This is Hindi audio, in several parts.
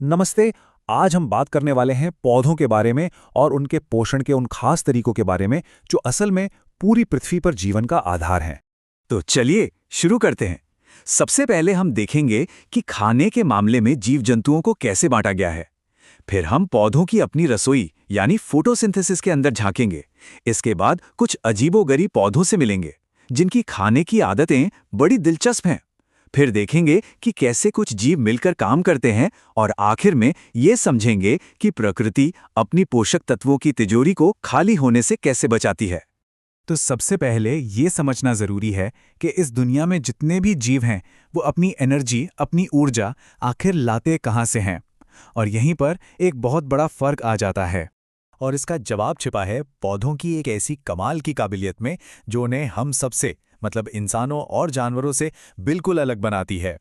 नमस्ते। आज हम बात करने वाले हैं पौधों के बारे में और उनके पोषण के उन खास तरीकों के बारे में जो असल में पूरी पृथ्वी पर जीवन का आधार हैं। तो चलिए शुरू करते हैं। सबसे पहले हम देखेंगे कि खाने के मामले में जीव जंतुओं को कैसे बांटा गया है। फिर हम पौधों की अपनी रसोई यानी फोटोसिंथेसिस के अंदर झांकेंगे। इसके बाद कुछ अजीबोगरीब पौधों से मिलेंगे जिनकी खाने की आदतें बड़ी दिलचस्प हैं। फिर देखेंगे कि कैसे कुछ जीव मिलकर काम करते हैं और आखिर में ये समझेंगे कि प्रकृति अपनी पोषक तत्वों की तिजोरी को खाली होने से कैसे बचाती है। तो सबसे पहले ये समझना ज़रूरी है कि इस दुनिया में जितने भी जीव हैं वो अपनी एनर्जी, अपनी ऊर्जा आखिर लाते कहाँ से हैं। और यहीं पर एक बहुत बड़ा फ़र्क आ जाता है। और इसका जवाब छिपा है पौधों की एक ऐसी कमाल की काबिलियत में जो उन्हें हम सबसे मतलब इंसानों और जानवरों से बिल्कुल अलग बनाती है।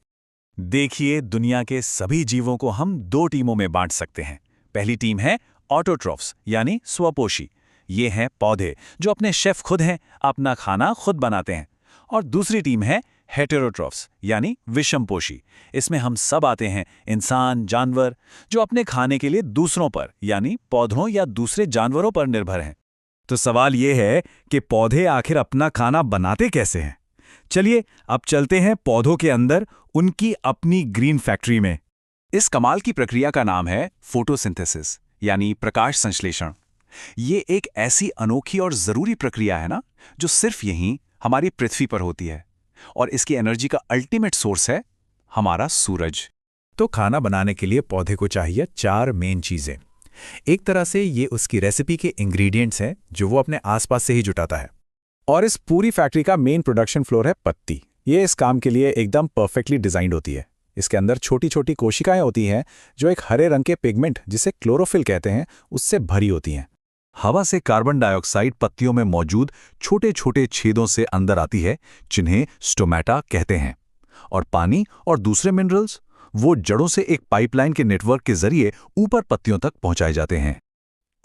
देखिए, दुनिया के सभी जीवों को हम दो टीमों में बांट सकते हैं। पहली टीम है ऑटोट्रॉफ्स यानी स्वपोषी। ये हैं पौधे जो अपने शेफ खुद हैं, अपना खाना खुद बनाते हैं। और दूसरी टीम है हेटेरोट्रॉफ्स यानी विषमपोषी। इसमें हम सब आते हैं, इंसान, जानवर, जो अपने खाने के लिए दूसरों पर यानी पौधों या दूसरे जानवरों पर निर्भर हैं। तो सवाल ये है कि पौधे आखिर अपना खाना बनाते कैसे हैं। चलिए अब चलते हैं पौधों के अंदर उनकी अपनी ग्रीन फैक्ट्री में। इस कमाल की प्रक्रिया का नाम है फोटोसिंथेसिस यानी प्रकाश संश्लेषण। ये एक ऐसी अनोखी और जरूरी प्रक्रिया है ना, जो सिर्फ यहीं हमारी पृथ्वी पर होती है। और इसकी एनर्जी का अल्टीमेट सोर्स है हमारा सूरज। तो खाना बनाने के लिए पौधे को चाहिए 4 मेन चीज़ें। एक तरह से ये उसकी रेसिपी के इंग्रेडिएंट्स हैं जो वो अपने आसपास से ही जुटाता है। और इस पूरी फैक्ट्री का मेन प्रोडक्शन फ्लोर है पत्ती। ये इस काम के लिए एकदम परफेक्टली डिजाइंड होती है। इसके अंदर छोटी छोटी कोशिकाएं होती हैं जो एक हरे रंग के पिगमेंट जिसे क्लोरोफिल कहते हैं उससे भरी होती हैं। हवा से कार्बन डाइऑक्साइड पत्तियों में मौजूद छोटे छोटे छेदों से अंदर आती है, जिन्हें स्टोमेटा कहते हैं। और पानी और दूसरे मिनरल्स वो जड़ों से एक पाइपलाइन के नेटवर्क के जरिए ऊपर पत्तियों तक पहुंचाए जाते हैं।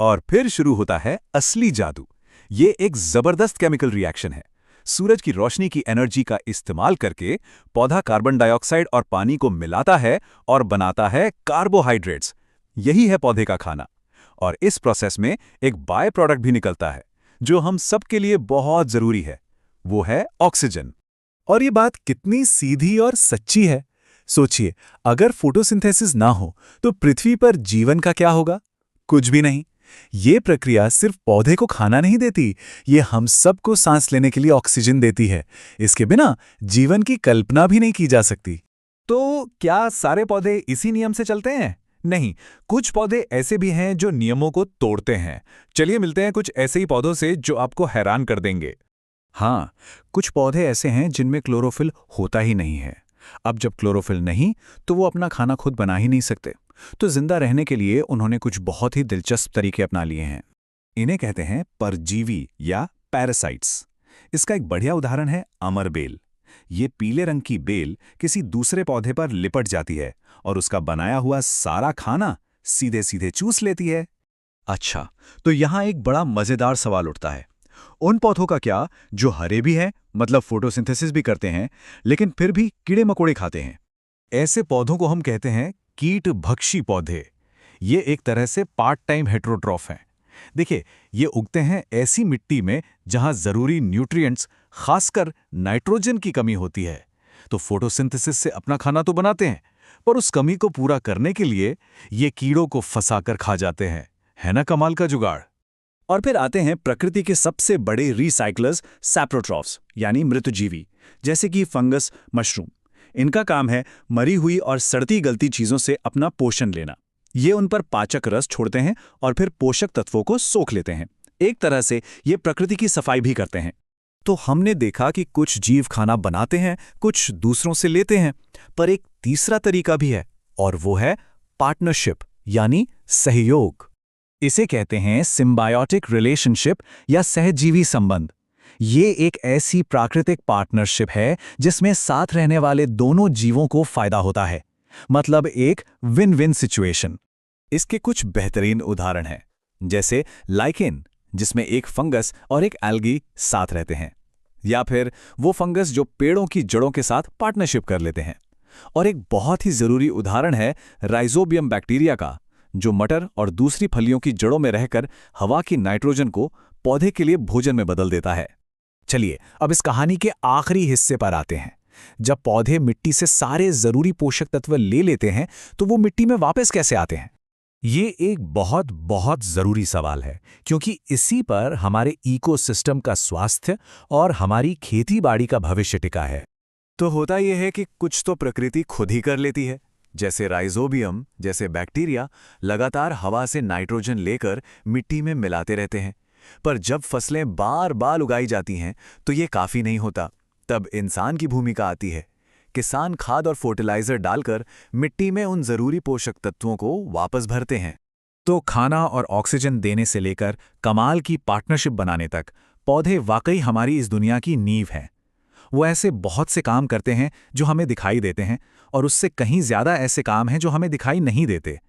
और फिर शुरू होता है असली जादू। ये एक जबरदस्त केमिकल रिएक्शन है। सूरज की रोशनी की एनर्जी का इस्तेमाल करके पौधा कार्बन डाइऑक्साइड और पानी को मिलाता है और बनाता है कार्बोहाइड्रेट्स। यही है पौधे का खाना। और इस प्रोसेस में एक बाय प्रोडक्ट भी निकलता है जो हम सब के लिए बहुत जरूरी है। वो है ऑक्सीजन। और ये बात कितनी सीधी और सच्ची है। सोचिए, अगर फोटोसिंथेसिस ना हो तो पृथ्वी पर जीवन का क्या होगा? कुछ भी नहीं। ये प्रक्रिया सिर्फ पौधे को खाना नहीं देती, ये हम सबको सांस लेने के लिए ऑक्सीजन देती है। इसके बिना जीवन की कल्पना भी नहीं की जा सकती। तो क्या सारे पौधे इसी नियम से चलते हैं? नहीं, कुछ पौधे ऐसे भी हैं जो नियमों को तोड़ते हैं। चलिए मिलते हैं कुछ ऐसे ही पौधों से जो आपको हैरान कर देंगे। हाँ, कुछ पौधे ऐसे हैं जिनमें क्लोरोफिल होता ही नहीं है। अब जब क्लोरोफिल नहीं तो वो अपना खाना खुद बना ही नहीं सकते। तो जिंदा रहने के लिए उन्होंने कुछ बहुत ही दिलचस्प तरीके अपना लिए हैं। इन्हें कहते हैं परजीवी या पैरासाइट्स। इसका एक बढ़िया उदाहरण है अमर बेल। ये पीले रंग की बेल किसी दूसरे पौधे पर लिपट जाती है और उसका बनाया हुआ सारा खाना सीधे सीधे चूस लेती है। अच्छा, तो यहां एक बड़ा मजेदार सवाल उठता है। उन पौधों का क्या जो हरे भी हैं, मतलब फोटोसिंथेसिस भी करते हैं, लेकिन फिर भी कीड़े मकोड़े खाते हैं? ऐसे पौधों को हम कहते हैं कीट भक्षी पौधे। ये एक तरह से पार्ट टाइम हेटेरोट्रॉफ हैं। देखिए, ये उगते हैं ऐसी मिट्टी में जहां जरूरी न्यूट्रिएंट्स, खासकर नाइट्रोजन की कमी होती है। तो फोटोसिंथेसिस से अपना खाना तो बनाते हैं, पर उस कमी को पूरा करने के लिए ये कीड़ों को फंसाकर खा जाते हैं। है ना कमाल का जुगाड़? और फिर आते हैं प्रकृति के सबसे बड़े रिसाइक्लर्स, सैप्रोट्रॉफ्स यानी मृतजीवी, जैसे कि फंगस, मशरूम। इनका काम है मरी हुई और सड़ती गलती चीजों से अपना पोषण लेना। ये उन पर पाचक रस छोड़ते हैं और फिर पोषक तत्वों को सोख लेते हैं। एक तरह से ये प्रकृति की सफाई भी करते हैं। तो हमने देखा कि कुछ जीव खाना बनाते हैं, कुछ दूसरों से लेते हैं, पर एक तीसरा तरीका भी है और वो है पार्टनरशिप यानी सहयोग। इसे कहते हैं सिम्बायोटिक रिलेशनशिप या सहजीवी संबंध। ये एक ऐसी प्राकृतिक पार्टनरशिप है जिसमें साथ रहने वाले दोनों जीवों को फायदा होता है, मतलब एक विन विन सिचुएशन। इसके कुछ बेहतरीन उदाहरण हैं, जैसे लाइकेन, जिसमें एक फंगस और एक एल्गी साथ रहते हैं, या फिर वो फंगस जो पेड़ों की जड़ों के साथ पार्टनरशिप कर लेते हैं। और एक बहुत ही ज़रूरी उदाहरण है राइजोबियम बैक्टीरिया का, जो मटर और दूसरी फलियों की जड़ों में रहकर हवा की नाइट्रोजन को पौधे के लिए भोजन में बदल देता है। चलिए अब इस कहानी के आखिरी हिस्से पर आते हैं। जब पौधे मिट्टी से सारे जरूरी पोषक तत्व ले लेते हैं तो वो मिट्टी में वापस कैसे आते हैं? ये एक बहुत बहुत जरूरी सवाल है, क्योंकि इसी पर हमारे इकोसिस्टम का स्वास्थ्य और हमारी खेती-बाड़ी का भविष्य टिका है। तो होता यह है कि कुछ तो प्रकृति खुद ही कर लेती है, जैसे राइजोबियम जैसे बैक्टीरिया लगातार हवा से नाइट्रोजन लेकर मिट्टी में मिलाते रहते हैं। पर जब फसलें बार बार उगाई जाती हैं तो ये काफ़ी नहीं होता। तब इंसान की भूमिका आती है। किसान खाद और फर्टिलाइजर डालकर मिट्टी में उन जरूरी पोषक तत्वों को वापस भरते हैं। तो खाना और ऑक्सीजन देने से लेकर कमाल की पार्टनरशिप बनाने तक पौधे वाकई हमारी इस दुनिया की नींव हैं। वो ऐसे बहुत से काम करते हैं जो हमें दिखाई देते हैं, और उससे कहीं ज़्यादा ऐसे काम हैं जो हमें दिखाई नहीं देते।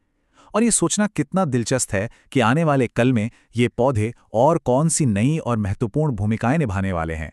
और ये सोचना कितना दिलचस्प है कि आने वाले कल में ये पौधे और कौन सी नई और महत्वपूर्ण भूमिकाएं निभाने वाले हैं।